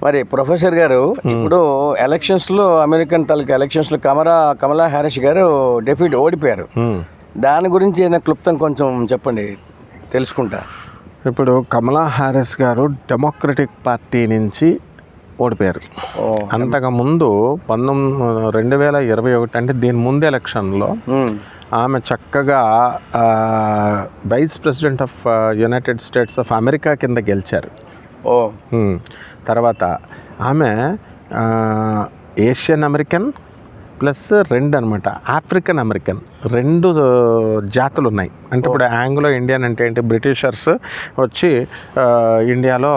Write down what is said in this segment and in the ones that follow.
మరి ప్రొఫెసర్ గారు ఇప్పుడు ఎలక్షన్స్లో అమెరికన్ తాలూకా ఎలక్షన్స్లో కమలా హ్యారిస్ గారు డెఫినెట్ ఓడిపోయారు. దాని గురించి ఏదైనా క్లుప్తం కొంచెం చెప్పండి, తెలుసుకుంటా. ఇప్పుడు కమలా హ్యారిస్ గారు డెమోక్రటిక్ పార్టీ నుంచి ఓడిపోయారు. అంతకుముందు 2021 అంటే దీని ముందు ఎలక్షన్లో ఆమె చక్కగా vice president of United States of America కింద గెలిచారు. తర్వాత ఆమె ఏషియన్ అమెరికన్ ప్లస్ 2 అనమాట ఆఫ్రికన్ అమెరికన్ 2 జాతులు ఉన్నాయి. అంటే ఇప్పుడు ఆంగ్లో ఇండియన్ అంటే ఏంటి, బ్రిటిషర్స్ వచ్చి ఇండియాలో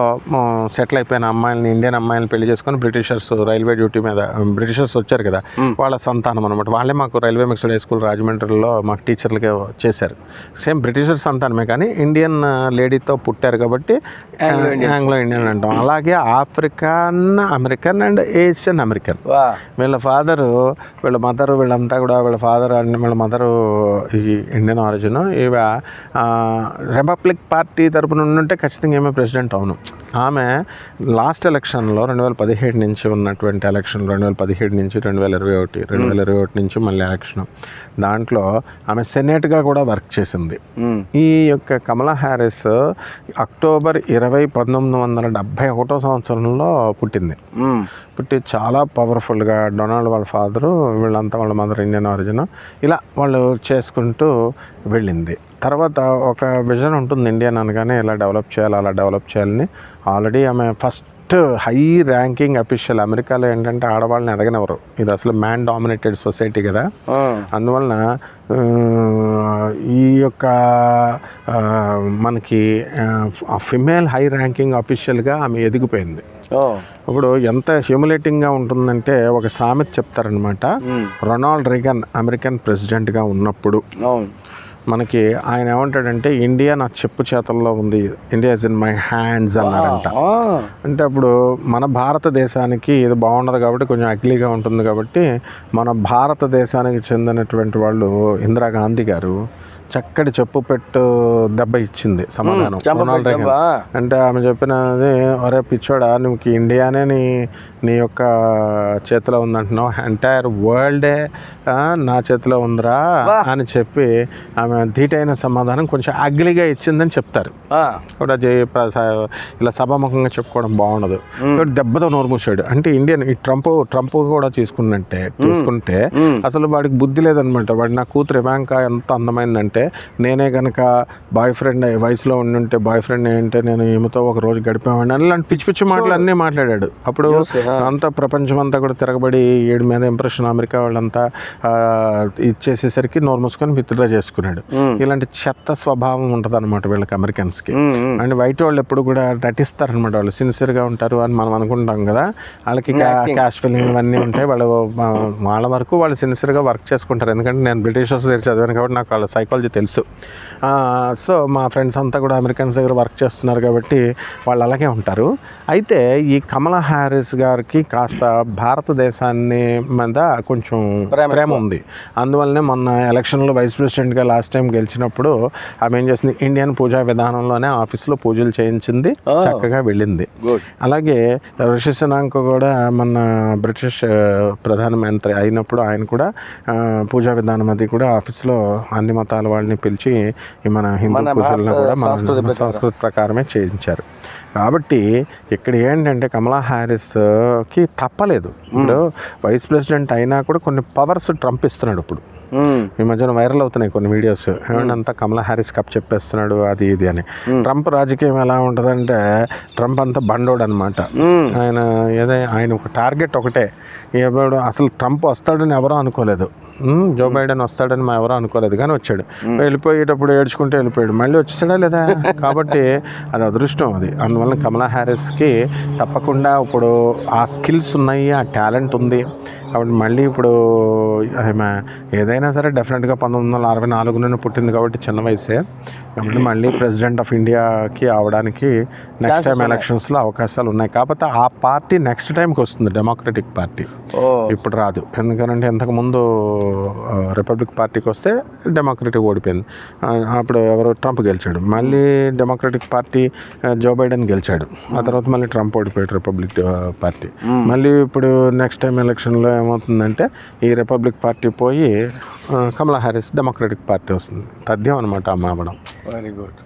సెటిల్ అయిపోయిన అమ్మాయిలని, ఇండియన్ అమ్మాయిలను పెళ్లి చేసుకొని బ్రిటిషర్స్ రైల్వే డ్యూటీ మీద బ్రిటిషర్స్ వచ్చారు కదా, వాళ్ళ సంతానం అనమాట. వాళ్ళే మాకు రైల్వే మిక్స్డ్ హై స్కూల్ రాజమండ్రిలో మాకు టీచర్లుగా చేశారు. సేమ్ బ్రిటిషర్స్ సంతానమే కానీ ఇండియన్ లేడీతో పుట్టారు కాబట్టి ఆంగ్లో ఇండియన్ అంటాం. అలాగే African American and Asian American. వీళ్ళ ఫాదరు, వీళ్ళ మదరు, వీళ్ళంతా కూడా వీళ్ళ ఫాదర్ అండ్ వీళ్ళ మదరు ఈ ఇండియన్ ఆరిజిన్. ఇవ రిపబ్లిక్ పార్టీ తరపున ఉంటే ఖచ్చితంగా ఏమో ప్రెసిడెంట్ అవును. ఆమె లాస్ట్ ఎలక్షన్లో 2017 నుంచి ఉన్నటువంటి ఎలక్షన్, 2017 నుంచి 2021 నుంచి మళ్ళీ ఎలక్షన్, దాంట్లో ఆమె సెనేట్గా కూడా వర్క్ చేసింది. ఈ యొక్క కమలా హ్యారిస్ అక్టోబర్ 20, 1971 సంవత్సరంలో పుట్టింది. పుట్టి చాలా పవర్ఫుల్గా డొనాల్డ్ వాళ్ళ ఫాదరు, వీళ్ళంతా వాళ్ళ మదర్ ఇండియన్ ఆరిజిన్, ఇలా వాళ్ళు చేసుకుంటూ వెళ్ళింది. తర్వాత ఒక విజన్ ఉంటుంది ఇండియన్ అనగానే ఇలా డెవలప్ చేయాలి, అలా డెవలప్ చేయాలని. ఆల్రెడీ ఆమె ఫస్ట్ హై ర్యాంకింగ్ అఫీషియల్. అమెరికాలో ఏంటంటే ఆడవాళ్ళని ఎదగనివ్వరు, ఇది అసలు మ్యాన్ డామినేటెడ్ సొసైటీ కదా. అందువలన ఈ యొక్క మనకి ఫిమేల్ హై ర్యాంకింగ్ అఫీషియల్గా ఆమె ఎదిగిపోయింది. ఇప్పుడు ఎంత హ్యూమిలేటింగ్గా ఉంటుందంటే ఒక సామెత చెప్తారనమాట. రొనాల్డ్ రీగన్ అమెరికన్ ప్రెసిడెంట్గా ఉన్నప్పుడు మనకి ఆయన ఏమంటాడంటే, ఇండియా నా చెప్పు చేతల్లో ఉంది, India is in my hands అన్నారంట. అంటే అప్పుడు మన భారతదేశానికి ఇది బాగుండదు కాబట్టి, కొంచెం అగ్లీగా ఉంటుంది కాబట్టి, మన భారతదేశానికి చెందినటువంటి వాళ్ళు ఇందిరాగాంధీ గారు చక్కటి చెప్పు పెట్టు దెబ్బ ఇచ్చింది సమాధానం రొనాల్డ్ రీగన్. అంటే ఆమె చెప్పినది, ఒరే పిచ్చోడా, నువ్వు ఇండియానే నీ యొక్క చేతిలో ఉందంటున్నావు, ఎంటైర్ వరల్డే నా చేతిలో ఉందిరా అని చెప్పి ఆమె ధీటైన సమాధానం కొంచెం అగ్లీగా ఇచ్చిందని చెప్తారు. కూడా ఇలా సభాముఖంగా చెప్పుకోవడం బాగుండదు. దెబ్బతో నోరు మూసాడు. అంటే ఇండియన్ ఈ ట్రంప్ కూడా చూసుకుంటే అసలు వాడికి బుద్ధి లేదనమాట. వాడి నా కూతురు ఇవాంకా ఎంత అందమైందంటే, నేనే కనుక బాయ్ ఫ్రెండ్ వయసులో ఉండుంటే, బాయ్ ఫ్రెండ్ ఏంటంటే నేను ఈమెతో ఒక రోజు గడిపామని అలాంటి పిచ్చి పిచ్చి మాటలు అన్నీ మాట్లాడాడు. అప్పుడు అంతా ప్రపంచం అంతా కూడా తిరగబడి ఏడు మీద ఇంప్రెషన్ అమెరికా వాళ్ళంతా ఇచ్చేసేసరికి నోరు మూసుకొని విత్డ్రా చేసుకున్నాడు. ఇలాంటి చెత్త స్వభావం ఉంటుంది అనమాట వీళ్ళకి, అమెరికన్స్కి. అండ్ వైట్ వాళ్ళు ఎప్పుడు కూడా నటిస్తారనమాట, వాళ్ళు సిన్సియర్గా ఉంటారు అని మనం అనుకుంటాం కదా. వాళ్ళకి క్యాష్ ఫీలింగ్ ఇవన్నీ ఉంటాయి. వాళ్ళ వరకు వాళ్ళు సిన్సియర్గా వర్క్ చేసుకుంటారు. ఎందుకంటే నేను బ్రిటిషర్స్ దగ్గర చదివాను కాబట్టి నాకు వాళ్ళ సైకాలజీ తెలుసు. సో మా ఫ్రెండ్స్ అంతా కూడా అమెరికన్స్ దగ్గర వర్క్ చేస్తున్నారు కాబట్టి వాళ్ళు అలాగే ఉంటారు. అయితే ఈ కమలా హ్యారిస్ గారికి కాస్త భారతదేశాన్ని మీద కొంచెం ప్రేమ ఉంది. అందువల్లనే మొన్న ఎలక్షన్లో వైస్ ప్రెసిడెంట్గా లాస్ట్ టైం గెలిచినప్పుడు ఆమె ఏం చేసింది, ఇండియన్ పూజా విధానంలోనే ఆఫీస్లో పూజలు చేయించింది, చక్కగా వెళ్ళింది. అలాగే రిషి సునాక్ కూడా మన బ్రిటిష్ ప్రధానమంత్రి అయినప్పుడు ఆయన కూడా పూజా విధానం అది కూడా ఆఫీస్లో అన్ని మతాల వాళ్ళని పిలిచి మన హిందూ పూజలను కూడా మన సంస్కృతి ప్రకారమే చేయించారు. కాబట్టి ఇక్కడ ఏంటంటే కమలా హ్యారిస్కి తప్పలేదు. ఇప్పుడు వైస్ ప్రెసిడెంట్ అయినా కూడా కొన్ని పవర్స్ ట్రంప్ ఇస్తున్నాడు. ఇప్పుడు ఈ మధ్యన వైరల్ అవుతున్నాయి కొన్ని వీడియోస్, ఏమంటే కమలా హ్యారిస్ కప్ చెప్పేస్తున్నాడు అది ఇది అని. ట్రంప్ రాజకీయం ఎలా ఉంటుందంటే, ట్రంప్ అంతా బండోడు అనమాట. ఆయన ఒక టార్గెట్ ఒకటే, అసలు ట్రంప్ వస్తాడని ఎవరో అనుకోలేదు, జో బైడెన్ వస్తాడని మా ఎవరో అనుకోలేదు, కానీ వచ్చాడు. వెళ్ళిపోయేటప్పుడు ఏడ్చుకుంటూ వెళ్ళిపోయాడు, మళ్ళీ వచ్చేసాడా లేదా. కాబట్టి అది అదృష్టం అది. అందువల్ల కమలా హ్యారిస్కి తప్పకుండా ఇప్పుడు ఆ స్కిల్స్ ఉన్నాయి, ఆ టాలెంట్ ఉంది. కాబట్టి మళ్ళీ ఇప్పుడు ఆమె ఏదైనా ఎవరైనా సరే డెఫినెట్గా 1964 పుట్టింది కాబట్టి చిన్న వయసే కాబట్టి మళ్ళీ ప్రెసిడెంట్ ఆఫ్ ఇండియాకి అవడానికి నెక్స్ట్ టైం ఎలక్షన్స్లో అవకాశాలు ఉన్నాయి. కాకపోతే ఆ పార్టీ నెక్స్ట్ టైంకి వస్తుంది, డెమోక్రటిక్ పార్టీ. ఇప్పుడు రాదు, ఎందుకంటే ఇంతకుముందు రిపబ్లిక్ పార్టీకి వస్తే డెమోక్రటిక్ ఓడిపోయింది. అప్పుడు ఎవరు ట్రంప్ గెలిచాడు, మళ్ళీ డెమోక్రటిక్ పార్టీ జో బైడెన్ గెలిచాడు, ఆ తర్వాత మళ్ళీ ట్రంప్ ఓడిపోయాడు రిపబ్లిక్ పార్టీ. మళ్ళీ ఇప్పుడు నెక్స్ట్ టైం ఎలక్షన్లో ఏమవుతుందంటే ఈ రిపబ్లిక్ పార్టీ పోయి కమలా హ్యారిస్ డెమోక్రటిక్ పార్టీ వస్తుంది. తథ్యం అనమాట అమ్మడం. Very good.